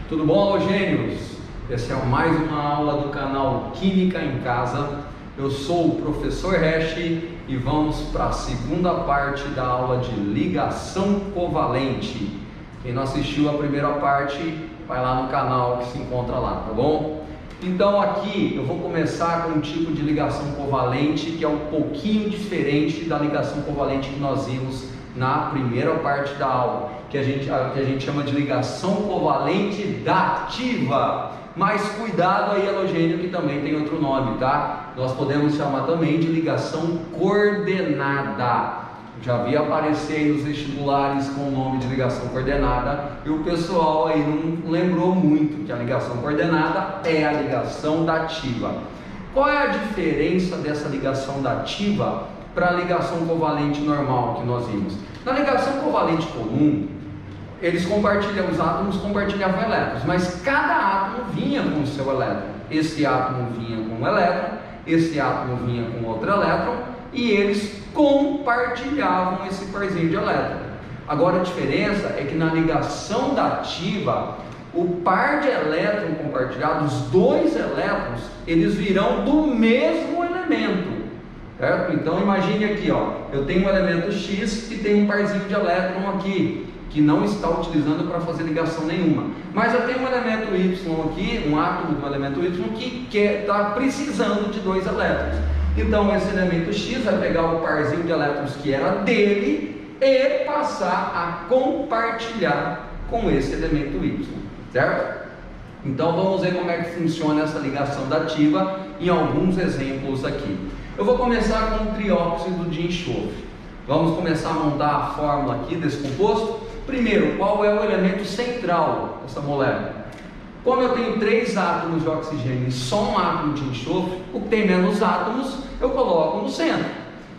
Tudo bom, halogênios? Essa é mais uma aula do canal Química em Casa. Eu sou o professor Hash e vamos para a segunda parte da aula de ligação covalente. Quem não assistiu a primeira parte, vai lá no canal que se encontra lá, tá bom? Então aqui eu vou começar com um tipo de ligação covalente que é um pouquinho diferente da ligação covalente que nós vimos na primeira parte da aula, que a gente chama de ligação covalente dativa. Mas cuidado aí, halogênio, que também tem outro nome, tá? Nós podemos chamar também de ligação coordenada. Já vi aparecer aí nos vestibulares com o nome de ligação coordenada e o pessoal aí não lembrou muito que a ligação coordenada é a ligação dativa. Qual é a diferença dessa ligação dativa para a ligação covalente normal que nós vimos? Na ligação covalente comum, os átomos compartilhavam elétrons, mas cada átomo vinha com o seu elétron. Esse átomo vinha com um elétron, esse átomo vinha com outro elétron e eles compartilhavam esse parzinho de elétron. Agora a diferença é que na ligação dativa, o par de elétron compartilhado, os dois elétrons, eles virão do mesmo elemento. Certo? Então imagine aqui, ó, eu tenho um elemento X e tenho um parzinho de elétron aqui, que não está utilizando para fazer ligação nenhuma. Mas eu tenho um elemento Y aqui, um átomo do elemento Y que está precisando de dois elétrons. Então esse elemento X vai pegar o parzinho de elétrons que era dele e passar a compartilhar com esse elemento Y, certo? Então vamos ver como é que funciona essa ligação dativa em alguns exemplos aqui. Eu vou começar com o trióxido de enxofre. Vamos começar a montar a fórmula aqui desse composto. Primeiro, qual é o elemento central dessa molécula? Como eu tenho 3 átomos de oxigênio e só um átomo de enxofre, o que tem menos átomos eu coloco no centro.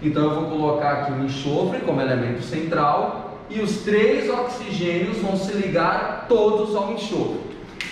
Então eu vou colocar aqui o enxofre como elemento central e os 3 oxigênios vão se ligar todos ao enxofre.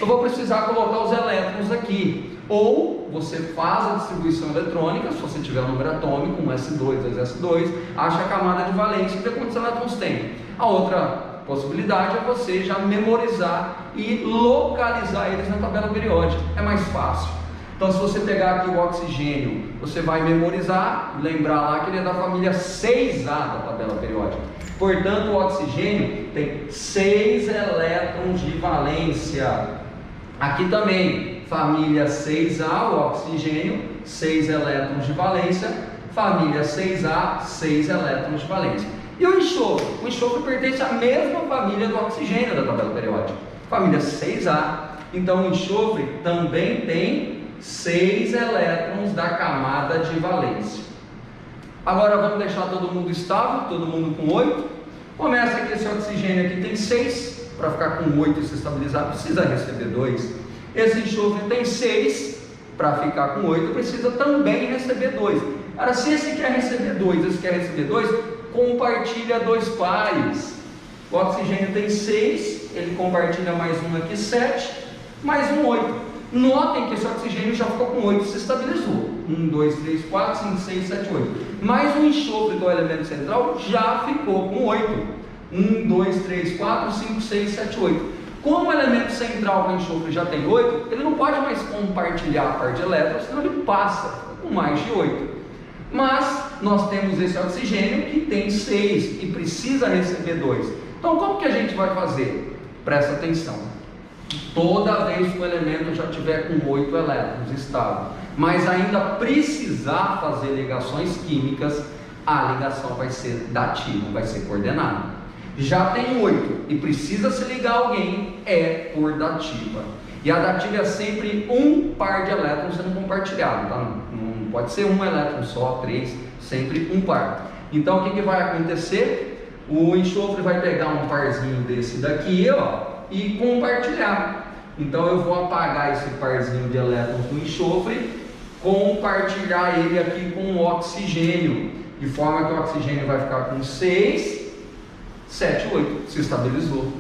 Eu vou precisar colocar os elétrons aqui. Ou você faz a distribuição eletrônica, se você tiver um número atômico, um S2, 2S2, acha a camada de valência e vê quantos elétrons tem. A outra possibilidade é você já memorizar e localizar eles na tabela periódica, é mais fácil. Então se você pegar aqui o oxigênio, você vai memorizar, lembrar lá que ele é da família 6A da tabela periódica. Portanto, o oxigênio tem 6 elétrons de valência. Aqui também, família 6A, o oxigênio, 6 elétrons de valência. Família 6A, 6 elétrons de valência. E o enxofre? O enxofre pertence à mesma família do oxigênio da tabela periódica. Família 6A. Então o enxofre também tem 6 elétrons da camada de valência. Agora vamos deixar todo mundo estável, todo mundo com 8. Começa aqui, esse oxigênio aqui tem 6. Para ficar com 8 e se estabilizar, precisa receber 2. Esse enxofre tem 6. Para ficar com 8, precisa também receber 2. Agora, se esse quer receber 2, esse quer receber 2, compartilha 2 pares. O oxigênio tem 6, ele compartilha mais um aqui, 7, mais um 8. Notem que esse oxigênio já ficou com 8, se estabilizou. 1, 2, 3, 4, 5, 6, 7, 8. Mas o enxofre, que é o elemento central, já ficou com 8. 1, 2, 3, 4, 5, 6, 7, 8. Como o elemento central do enxofre já tem 8, ele não pode mais compartilhar a par de elétrons, senão ele passa com mais de 8. Mas nós temos esse oxigênio que tem 6 e precisa receber 2. Então como que a gente vai fazer? Presta atenção. Toda vez que o elemento já tiver com 8 elétrons estável, mas ainda precisar fazer ligações químicas, a ligação vai ser dativa, vai ser coordenada. Já tem 8 e precisa se ligar a alguém, é por dativa. E a dativa é sempre um par de elétrons sendo compartilhado, tá? Não pode ser um elétron só, 3, sempre um par. Então o que vai acontecer? O enxofre vai pegar um parzinho desse daqui, ó, e compartilhar. Então eu vou apagar esse parzinho de elétrons do enxofre, compartilhar ele aqui com o oxigênio, de forma que o oxigênio vai ficar com 6, 7, 8, se estabilizou.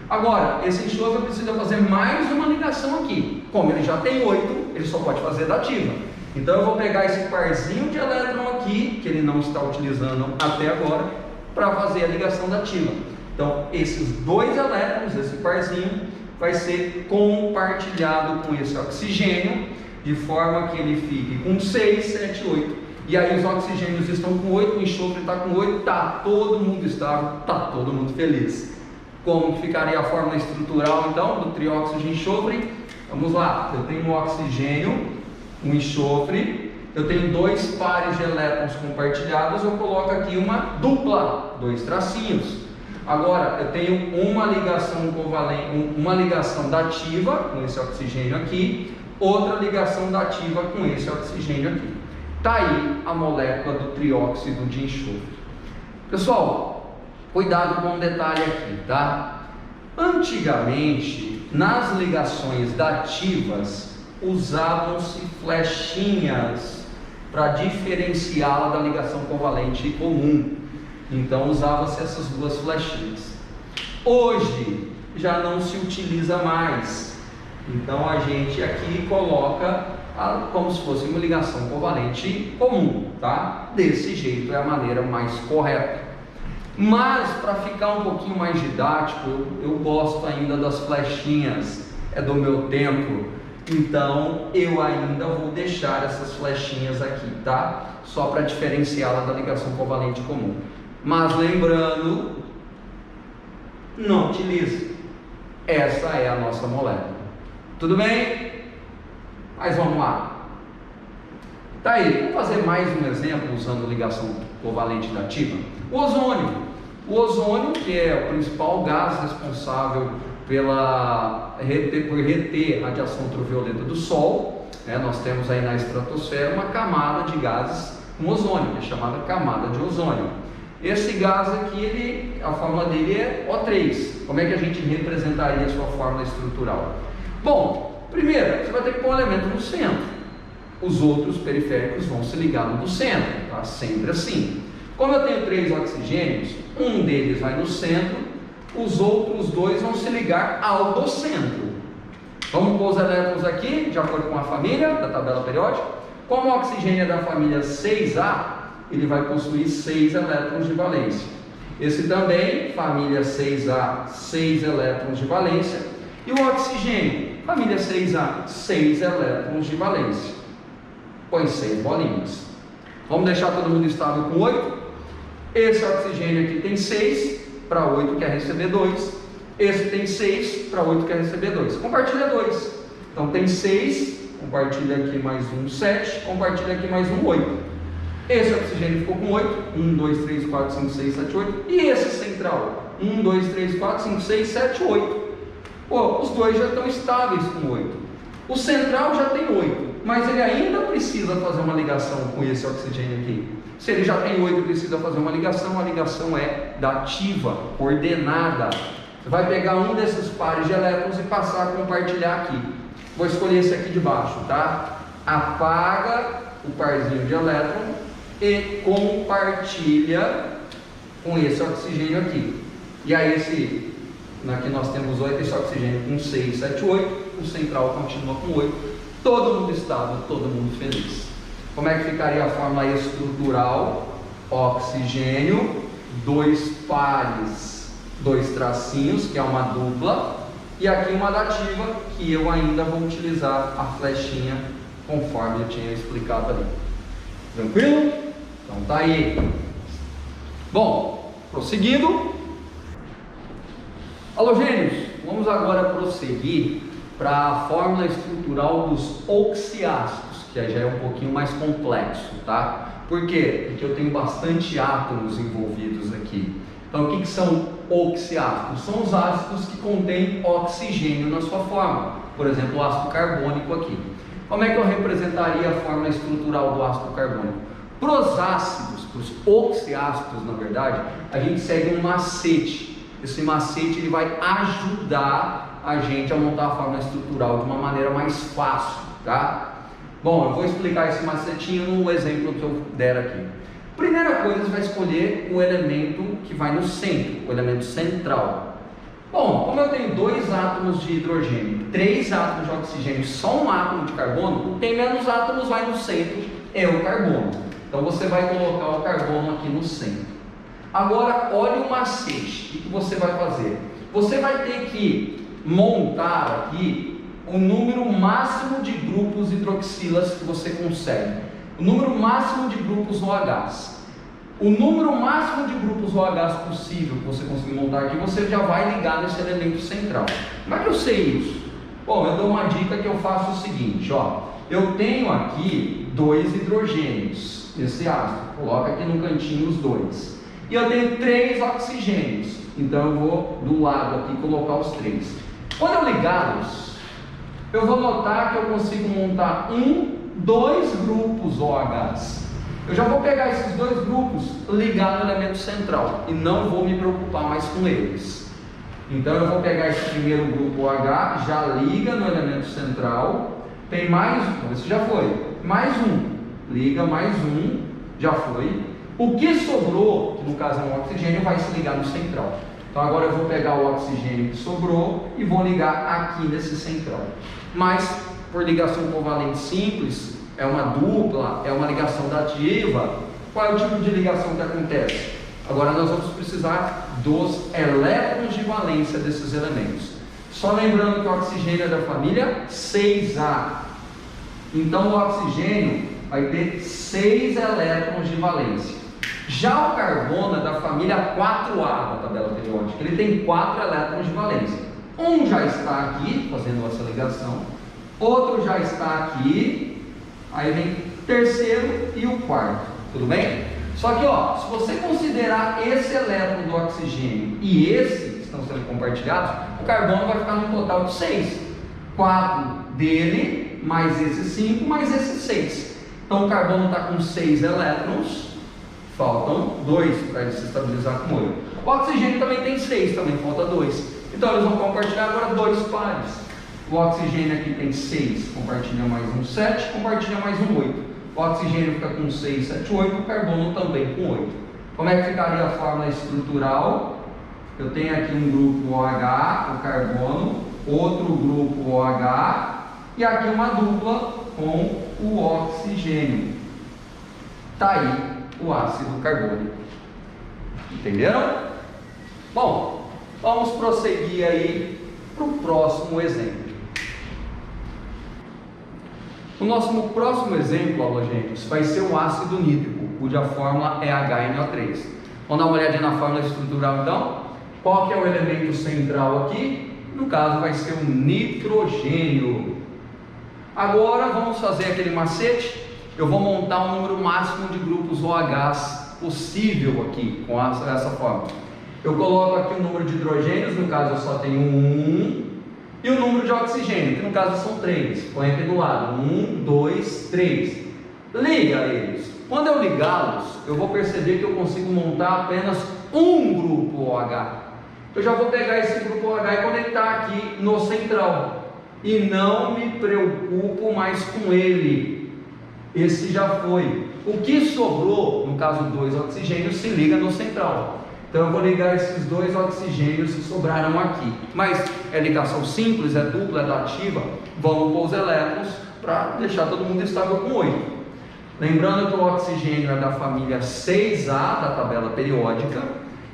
Agora, esse enxofre precisa fazer mais uma ligação aqui. Como ele já tem 8, ele só pode fazer dativa. Então eu vou pegar esse parzinho de elétron aqui, que ele não está utilizando até agora, para fazer a ligação dativa. Então esses 2 elétrons, esse parzinho, vai ser compartilhado com esse oxigênio, de forma que ele fique com 6, 7, 8. E aí os oxigênios estão com 8, o enxofre está com 8, está todo mundo estável, está todo mundo feliz. Como que ficaria a fórmula estrutural então do trióxido de enxofre? Vamos lá, eu tenho um oxigênio, um enxofre, eu tenho 2 pares de elétrons compartilhados, eu coloco aqui uma dupla, 2 tracinhos. Agora eu tenho uma ligação covalente, uma ligação dativa com esse oxigênio aqui, outra ligação dativa com esse oxigênio aqui. Está aí a molécula do trióxido de enxofre. Pessoal, cuidado com um detalhe aqui, tá? Antigamente, nas ligações dativas, usavam-se flechinhas para diferenciá-la da ligação covalente comum. Então usava-se essas 2 flechinhas. Hoje já não se utiliza mais. Então a gente aqui coloca como se fosse uma ligação covalente comum, tá? Desse jeito é a maneira mais correta. Mas para ficar um pouquinho mais didático, eu gosto ainda das flechinhas, é do meu tempo. Então eu ainda vou deixar essas flechinhas aqui, tá? Só para diferenciá-la da ligação covalente comum. Mas lembrando, não utilize. Essa é a nossa molécula. Tudo bem? Mas vamos lá. Tá aí, vamos fazer mais um exemplo usando ligação covalente dativa. O ozônio. O ozônio, que é o principal gás responsável por reter radiação ultravioleta do Sol, né? Nós temos aí na estratosfera uma camada de gases com ozônio, que é chamada camada de ozônio. Esse gás aqui, a fórmula dele é O3. Como é que a gente representaria a sua fórmula estrutural? Bom, primeiro, você vai ter que pôr um elemento no centro. Os outros periféricos vão se ligar no do centro, tá? Sempre assim. Como eu tenho 3 oxigênios, um deles vai no centro, os outros 2 vão se ligar ao do centro. Vamos pôr os elétrons aqui, de acordo com a família da tabela periódica. Como o oxigênio é da família 6A, ele vai possuir 6 elétrons de valência. Esse também, família 6A, 6 elétrons de valência. E o oxigênio, família 6A, 6 elétrons de valência. Põe 6 bolinhas. Vamos deixar todo mundo estável com 8. Esse oxigênio aqui tem 6, para 8 quer receber 2. Esse tem 6, para 8 quer receber 2. Compartilha 2. Então tem 6, compartilha aqui mais um 7, compartilha aqui mais um 8. Esse oxigênio ficou com 8. 1, 2, 3, 4, 5, 6, 7, 8. E esse central? 1, 2, 3, 4, 5, 6, 7, 8. Pô, os dois já estão estáveis com 8. O central já tem 8, mas ele ainda precisa fazer uma ligação com esse oxigênio aqui. Se ele já tem 8 e precisa fazer uma ligação, a ligação é dativa, coordenada. Você vai pegar um desses pares de elétrons e passar a compartilhar aqui. Vou escolher esse aqui de baixo, tá? Apaga o parzinho de elétron e compartilha com esse oxigênio aqui. E aí aqui nós temos 8, esse oxigênio com 6, 7, 8, o central continua com 8, todo mundo estável, todo mundo feliz. Como é que ficaria a fórmula estrutural? Oxigênio, 2 pares, 2 tracinhos, que é uma dupla, e aqui uma dativa, que eu ainda vou utilizar a flechinha, conforme eu tinha explicado ali. Tranquilo? Então tá aí. Bom, prosseguindo. Halogênios, vamos agora prosseguir para a fórmula estrutural dos oxiácidos, que já é um pouquinho mais complexo, tá? Por quê? Porque eu tenho bastante átomos envolvidos aqui. Então, o que são oxiácidos? São os ácidos que contêm oxigênio na sua forma. Por exemplo, o ácido carbônico aqui. Como é que eu representaria a fórmula estrutural do ácido carbônico? Para os ácidos, para os oxiácidos, na verdade, a gente segue um macete. Esse macete ele vai ajudar a gente a montar a fórmula estrutural de uma maneira mais fácil, tá? Bom, eu vou explicar esse macetinho no exemplo que eu der aqui. Primeira coisa, você vai escolher o elemento que vai no centro, o elemento central. Bom, como eu tenho 2 átomos de hidrogênio, 3 átomos de oxigênio, só um átomo de carbono, tem menos átomos vai no centro, é o carbono. Então você vai colocar o carbono aqui no centro. Agora, olha o macete. O que você vai fazer? Você vai ter que montar aqui o número máximo de grupos hidroxilas que você consegue, o número máximo de grupos OHs. O número máximo de grupos OHs possível que você conseguir montar aqui, você já vai ligar nesse elemento central. Como é que eu sei isso? Bom, eu dou uma dica que eu faço o seguinte, ó. Eu tenho aqui 2 hidrogênios, esse ácido, coloca aqui no cantinho os 2. E eu tenho 3 oxigênios, então eu vou do lado aqui colocar os 3. Quando eu ligá-los, eu vou notar que eu consigo montar 2 grupos OHs. Eu já vou pegar esses 2 grupos, ligar no elemento central e não vou me preocupar mais com eles. Então eu vou pegar esse primeiro grupo OH, já liga no elemento central, tem mais um, esse já foi, mais um, liga mais um, já foi. O que sobrou, que no caso é um oxigênio, vai se ligar no central. Então agora eu vou pegar o oxigênio que sobrou e vou ligar aqui nesse central. Mas por ligação covalente simples, é uma dupla, é uma ligação dativa. Qual é o tipo de ligação que acontece? Agora nós vamos precisar dos elétrons de valência desses elementos. Só lembrando que o oxigênio é da família 6A. Então o oxigênio vai ter 6 elétrons de valência. Já o carbono é da família 4A da tabela periódica. Ele tem 4 elétrons de valência. Um já está aqui, fazendo essa ligação. Outro já está aqui. Aí vem o terceiro e o quarto. Tudo bem? Só que, ó, se você considerar esse elétron do oxigênio e esse que estão sendo compartilhados, o carbono vai ficar num total de 6. 4 dele, mais esses 5, mais esses 6. Então o carbono está com 6 elétrons, faltam 2 para ele se estabilizar com 8. O oxigênio também tem 6, também falta 2. Então eles vão compartilhar agora 2 pares. O oxigênio aqui tem 6, compartilha mais um 7, compartilha mais um 8. O oxigênio fica com 6, 7, 8, o carbono também com 8. Como é que ficaria a fórmula estrutural? Eu tenho aqui um grupo OH, o carbono, outro grupo OH, e aqui uma dupla com o oxigênio. Está aí o ácido carbônico. Entenderam? Bom, vamos prosseguir aí para o próximo exemplo. O nosso próximo exemplo, halogênios, vai ser o ácido nítrico, cuja fórmula é HNO3. Vamos dar uma olhadinha na fórmula estrutural então? Qual que é o elemento central aqui? No caso vai ser o nitrogênio. Agora vamos fazer aquele macete. Eu vou montar o número máximo de grupos OHs possível aqui, com essa fórmula. Eu coloco aqui o número de hidrogênios, no caso eu só tenho 1. E o número de oxigênio, que no caso são 3. Põe aqui do lado. 1, 2, 3. Liga eles. Quando eu ligá-los, eu vou perceber que eu consigo montar apenas um grupo OH. Eu já vou pegar esse grupo OH e conectar aqui no central. E não me preocupo mais com ele. Esse já foi. O que sobrou, no caso 2 oxigênios, se liga no central. Então eu vou ligar esses 2 oxigênios que sobraram aqui. Mas é ligação simples, é dupla, é dativa. Vamos pôr os elétrons para deixar todo mundo estável com 8. Lembrando que o oxigênio é da família 6A da tabela periódica.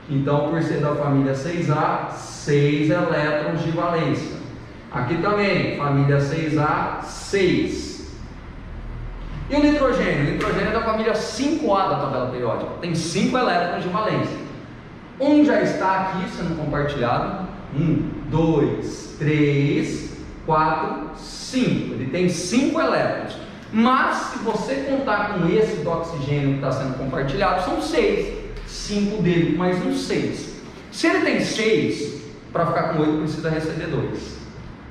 Então, por ser da família 6A, 6 elétrons de valência. Aqui também, família 6A, 6. E o nitrogênio? O nitrogênio é da família 5A da tabela periódica. Tem 5 elétrons de valência. Um já está aqui sendo compartilhado. 1, 2, 3, 4, 5. Ele tem 5 elétrons. Mas se você contar com esse do oxigênio que está sendo compartilhado, são 6. 5 dele mais um 6. Se ele tem 6, para ficar com 8 precisa receber 2.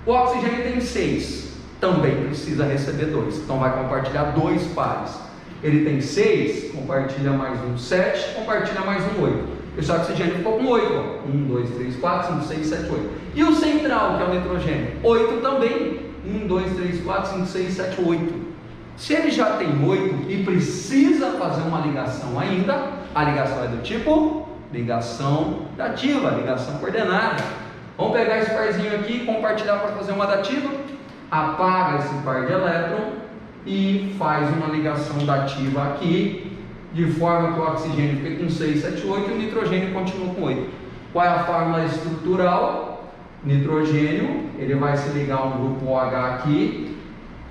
O oxigênio tem 6, também precisa receber 2. Então vai compartilhar 2 pares. Ele tem 6, compartilha mais um 7, compartilha mais um 8. Esse oxigênio ficou com 8, ó. 1, 2, 3, 4, 5, 6, 7, 8. E o central, que é o nitrogênio? 8 também. 1, 2, 3, 4, 5, 6, 7, 8. Se ele já tem 8 e precisa fazer uma ligação ainda, a ligação é do tipo ligação dativa, ligação coordenada. Vamos pegar esse parzinho aqui e compartilhar para fazer uma dativa. Apaga esse par de elétron e faz uma ligação dativa aqui, de forma que o oxigênio fica com 6, 7, 8 e o nitrogênio continua com 8. Qual é a fórmula estrutural? nitrogênio, ele vai se ligar ao grupo OH aqui.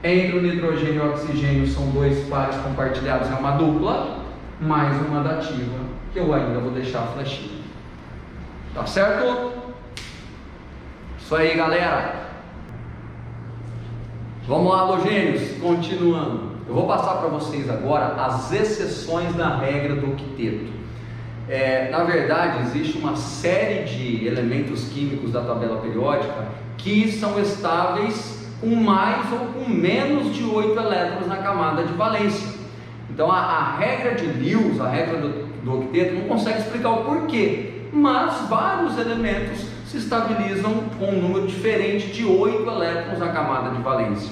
Entre o nitrogênio e o oxigênio são dois pares compartilhados, é uma dupla, mais uma dativa, que eu ainda vou deixar a flechinha. Tá certo? Isso aí, galera. Vamos lá, halogênios, continuando. Eu vou passar para vocês agora as exceções da regra do octeto. Na verdade, existe uma série de elementos químicos da tabela periódica que são estáveis com mais ou com menos de 8 elétrons na camada de valência. Então a regra de Lewis, a regra do octeto, não consegue explicar o porquê, mas vários elementos se estabilizam com um número diferente de 8 elétrons na camada de valência.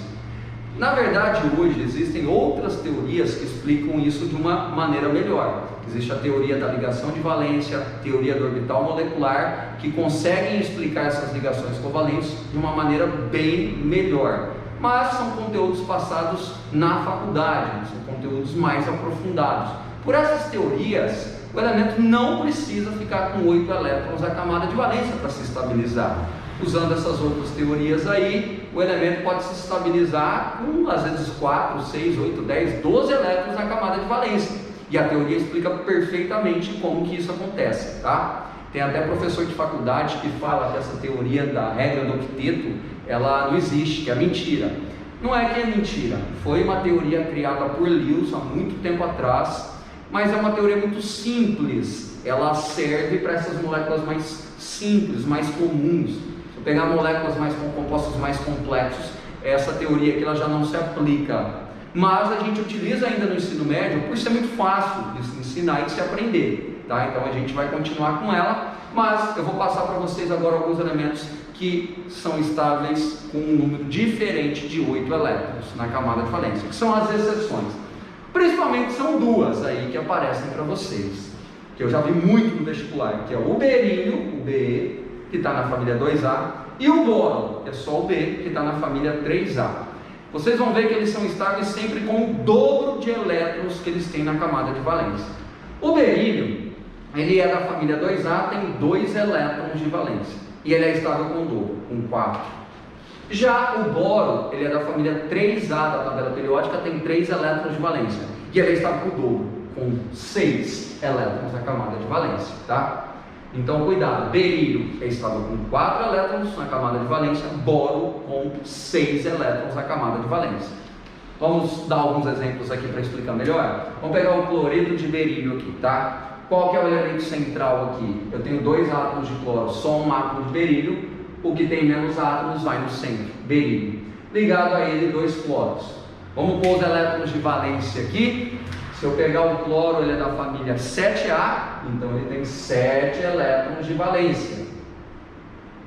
Na verdade, hoje existem outras teorias que explicam isso de uma maneira melhor. Existe a teoria da ligação de valência, teoria do orbital molecular, que conseguem explicar essas ligações covalentes de uma maneira bem melhor. Mas são conteúdos passados na faculdade, são conteúdos mais aprofundados. Por essas teorias, o elemento não precisa ficar com 8 elétrons na camada de valência para se estabilizar. Usando essas outras teorias aí, o elemento pode se estabilizar com às vezes 4, 6, 8, 10, 12 elétrons na camada de valência. E a teoria explica perfeitamente como que isso acontece, tá? Tem até professor de faculdade que fala que essa teoria da regra do octeto, ela não existe, que é mentira. Não é que é mentira, foi uma teoria criada por Lewis há muito tempo atrás, mas é uma teoria muito simples. Ela serve para essas moléculas mais simples, mais comuns. Se eu pegar moléculas com compostos mais complexos, essa teoria aqui ela já não se aplica. Mas a gente utiliza ainda no ensino médio por ser muito fácil de se ensinar e de se aprender, tá? Então a gente vai continuar com ela, mas eu vou passar para vocês agora alguns elementos que são estáveis com um número diferente de 8 elétrons na camada de valência, que são as exceções. Principalmente são duas aí que aparecem para vocês, que eu já vi muito no vestibular, que é o berílio, o Be, que está na família 2A, e o boro, que é só o B, que está na família 3A. Vocês vão ver que eles são estáveis sempre com o dobro de elétrons que eles têm na camada de valência. O berílio, ele é da família 2A, tem 2 elétrons de valência, e ele é estável com o dobro, com 4. Já o boro, ele é da família 3A da tabela periódica, tem 3 elétrons de valência, e ele é estável com o dobro, com 6 elétrons na camada de valência, tá? Então cuidado, berílio é estável com 4 elétrons na camada de valência, boro com 6 elétrons na camada de valência. Vamos dar alguns exemplos aqui para explicar melhor. Vamos pegar o cloreto de berílio aqui, tá? Qual que é o elemento central aqui? Eu tenho 2 átomos de cloro, só um átomo de berílio, o que tem menos átomos vai no centro, berílio. Ligado a ele 2 cloros. Vamos pôr os elétrons de valência aqui. Se eu pegar o cloro, ele é da família 7A, então ele tem 7 elétrons de valência.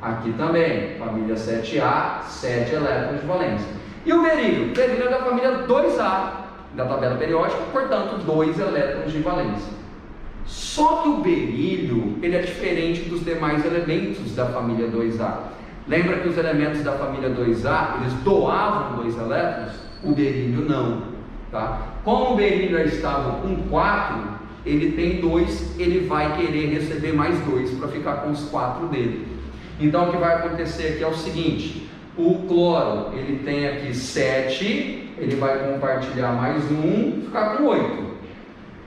Aqui também, família 7A, 7 elétrons de valência. E o berílio? O berílio é da família 2A, da tabela periódica, portanto, 2 elétrons de valência. Só que o berílio, ele é diferente dos demais elementos da família 2A. Lembra que os elementos da família 2A, eles doavam 2 elétrons? O berílio não. Tá? Como o berílio é estável com 4, ele tem 2, ele vai querer receber mais 2 para ficar com os 4 dele. Então o que vai acontecer aqui é o seguinte: o cloro, ele tem aqui 7, ele vai compartilhar mais 1, ficar com 8.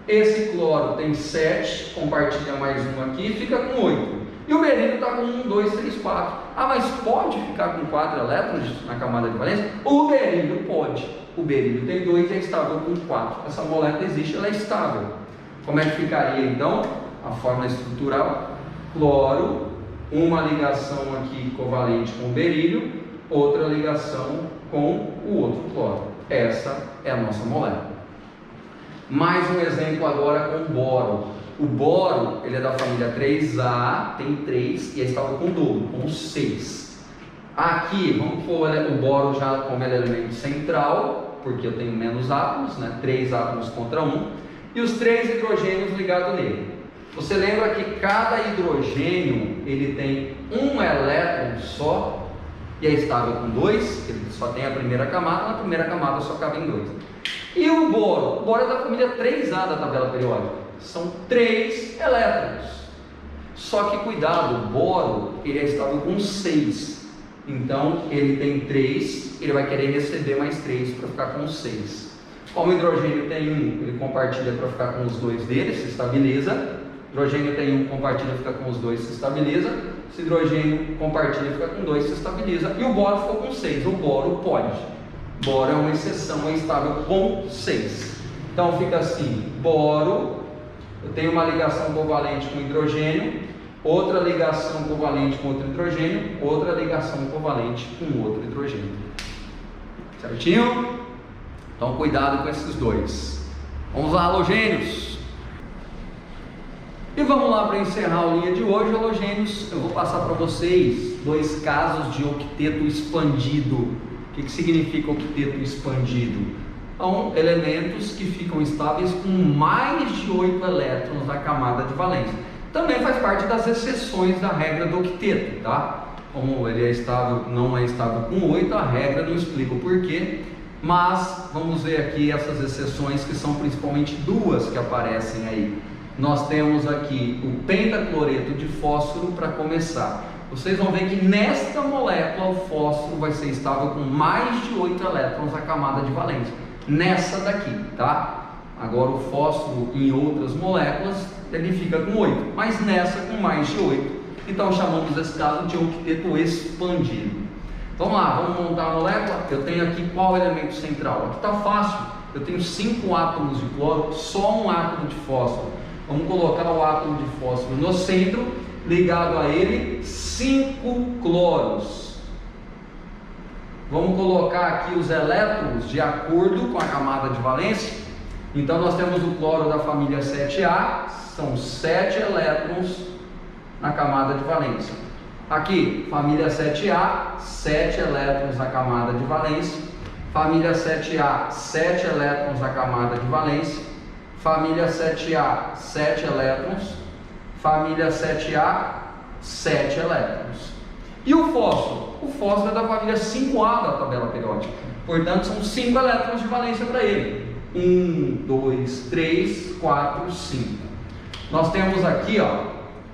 Esse cloro tem 7, compartilha mais 1 aqui, fica com 8. E o berílio está com 1, 2, 3, 4. Ah, mas pode ficar com 4 elétrons na camada de valência? O berílio pode. O berílio tem 2 e é estável com 4. Essa molécula existe, ela é estável. Como é que ficaria então a fórmula estrutural? Cloro, uma ligação aqui covalente com o berílio, outra ligação com o outro cloro. Essa é a nossa molécula. Mais um exemplo agora com o boro. O boro, ele é da família 3A, tem 3 e é estável com o dobro, com 6. Aqui, vamos pôr o boro já como elemento central, porque eu tenho menos átomos, né? 3 átomos contra 1, e os 3 hidrogênios ligados nele. Você lembra que cada hidrogênio, ele tem um elétron só, e é estável com 2, ele só tem a primeira camada, na primeira camada só cabe em 2. E o boro é da família 3A da tabela periódica, são 3 elétrons. Só que cuidado, o boro ele é estável com 6. Então ele tem 3, ele vai querer receber mais 3 para ficar com 6. Como o hidrogênio tem 1, ele compartilha para ficar com os 2 dele, se estabiliza. Hidrogênio tem 1, compartilha, fica com os 2, se estabiliza. Se hidrogênio compartilha, fica com 2, se estabiliza. E o boro ficou com 6. O boro pode. Boro é uma exceção, é estável com 6. Então fica assim: boro, eu tenho uma ligação covalente com hidrogênio, outra ligação covalente com outro hidrogênio, outra ligação covalente com outro hidrogênio. Certinho? Então cuidado com esses dois. Vamos lá, halogênios. E vamos lá para encerrar a aulinha de hoje, halogênios. Eu vou passar para vocês 2 casos de octeto expandido. O que significa octeto expandido? São elementos que ficam estáveis com mais de 8 elétrons na camada de valência. Também faz parte das exceções da regra do octeto, tá? Como ele é estável, não é estável com 8, a regra não explica o porquê. Mas vamos ver aqui essas exceções, que são principalmente 2 que aparecem aí. Nós temos aqui o pentacloreto de fósforo para começar. Vocês vão ver que nesta molécula o fósforo vai ser estável com mais de 8 elétrons na camada de valência. Nessa daqui, tá? Agora o fósforo em outras moléculas ele fica com 8, mas nessa com mais de 8. Então chamamos esse caso de octeto expandido. Vamos lá, vamos montar a molécula. Eu tenho aqui qual elemento central? Aqui está fácil. Eu tenho 5 átomos de cloro, só um átomo de fósforo. Vamos colocar o átomo de fósforo no centro, ligado a ele 5 cloros. Vamos colocar aqui os elétrons de acordo com a camada de valência. Então nós temos o cloro da família 7A, são 7 elétrons na camada de valência. Aqui, família 7A, 7 elétrons na camada de valência. Família 7A, 7 elétrons na camada de valência. Família 7A, 7 elétrons. Família 7A, 7 elétrons. E o fósforo? O fósforo é da família 5A da tabela periódica. Portanto, são 5 elétrons de valência para ele. 1, 2, 3, 4, 5. Nós temos aqui, ó,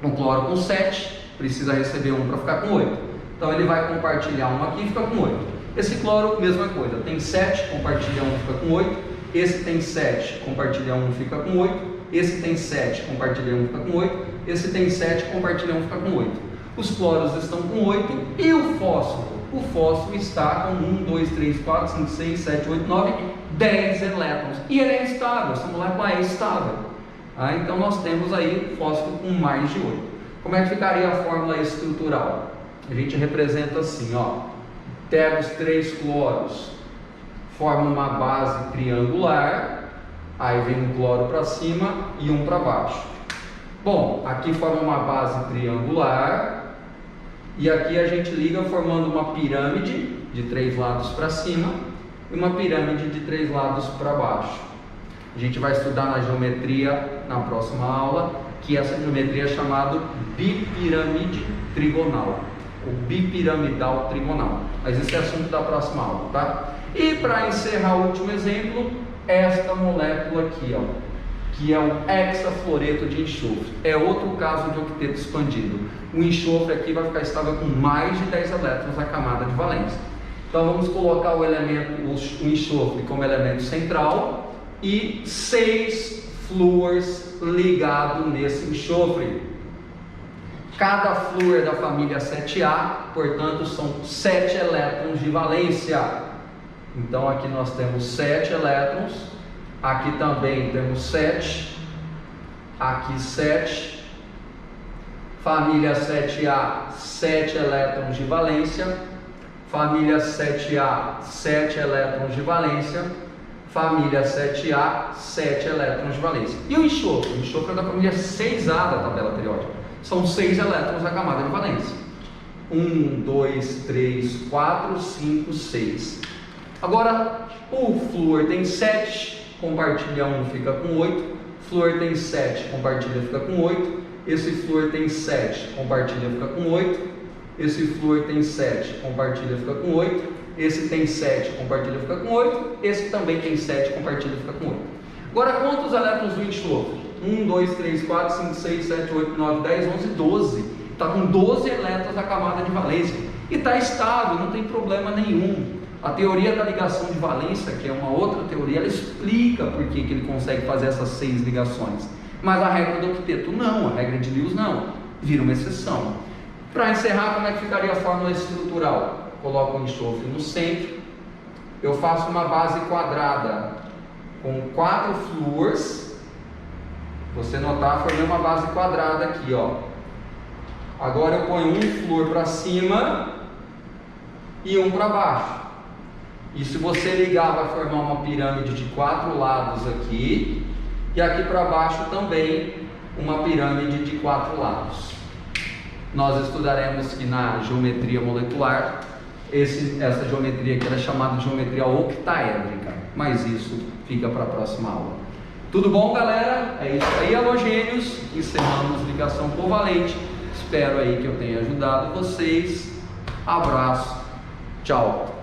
um cloro com 7. Precisa receber 1 para ficar com 8. Então ele vai compartilhar 1 aqui e fica com 8. Esse cloro, mesma coisa, tem 7, compartilha 1, fica com 8. Esse tem 7, compartilha 1, fica com 8. Esse tem 7, compartilha 1, fica com 8. Esse tem 7, compartilha 1, fica com 8. Os cloros estão com 8 e o fósforo? O fósforo está com 1, 2, 3, 4, 5, 6, 7, 8, 9, 10 elétrons. E ele é estável, essa molécula é estável. Então nós temos aí fósforo com mais de 8. Como é que ficaria a fórmula estrutural? A gente representa assim, ó. Pega os 3 cloros, forma uma base triangular, aí vem um cloro para cima e um para baixo. Bom, aqui forma uma base triangular, e aqui a gente liga formando uma pirâmide de 3 lados para cima e uma pirâmide de 3 lados para baixo. A gente vai estudar na geometria na próxima aula, que essa geometria é chamada bipiramide trigonal, ou bipiramidal trigonal. Mas esse é assunto da próxima aula, tá? E para encerrar o último exemplo, esta molécula aqui, ó, que é o hexafluoreto de enxofre. É outro caso de octeto expandido. O enxofre aqui vai ficar estável com mais de 10 elétrons na camada de valência. Então vamos colocar o enxofre como elemento central e 6 flúors ligado nesse enxofre. Cada flúor é da família 7A, portanto são 7 elétrons de valência. Então aqui nós temos 7 elétrons, aqui também temos 7, aqui 7, família 7A, 7 elétrons de valência, família 7A, 7 elétrons de valência, família 7A, 7 elétrons de valência. E o enxofre? O enxofre é da família 6A da tabela periódica. São 6 elétrons na camada de valência. 1, 2, 3, 4, 5, 6. Agora, o flúor tem 7, compartilha 1, fica com 8. Flúor tem 7, compartilha, fica com 8. Esse flúor tem 7, compartilha, fica com 8. Esse flúor tem 7, compartilha, fica com 8. Esse tem 7, compartilha, fica com 8. Esse também tem 7, compartilha, fica com 8. Agora, quantos elétrons do enxofre? 1, 2, 3, 4, 5, 6, 7, 8, 9, 10, 11, 12. Está com 12 elétrons na camada de valência. E está estável, não tem problema nenhum. A teoria da ligação de valência, que é uma outra teoria, ela explica por que ele consegue fazer essas 6 ligações. Mas a regra do octeto não, a regra de Lewis não, vira uma exceção. Para encerrar, como é que ficaria a fórmula estrutural? Coloco o enxofre no centro, eu faço uma base quadrada com 4 flúors. Você notar, formei uma base quadrada aqui, ó. Agora eu ponho um flúor para cima e um para baixo. E se você ligar, vai formar uma pirâmide de 4 lados aqui, e aqui para baixo também uma pirâmide de 4 lados. Nós estudaremos que na geometria molecular, essa geometria aqui era chamada de geometria octaédrica, mas isso fica para a próxima aula. Tudo bom, galera? É isso aí, halogênios. Encerramos ligação covalente. Espero aí que eu tenha ajudado vocês. Abraço, tchau.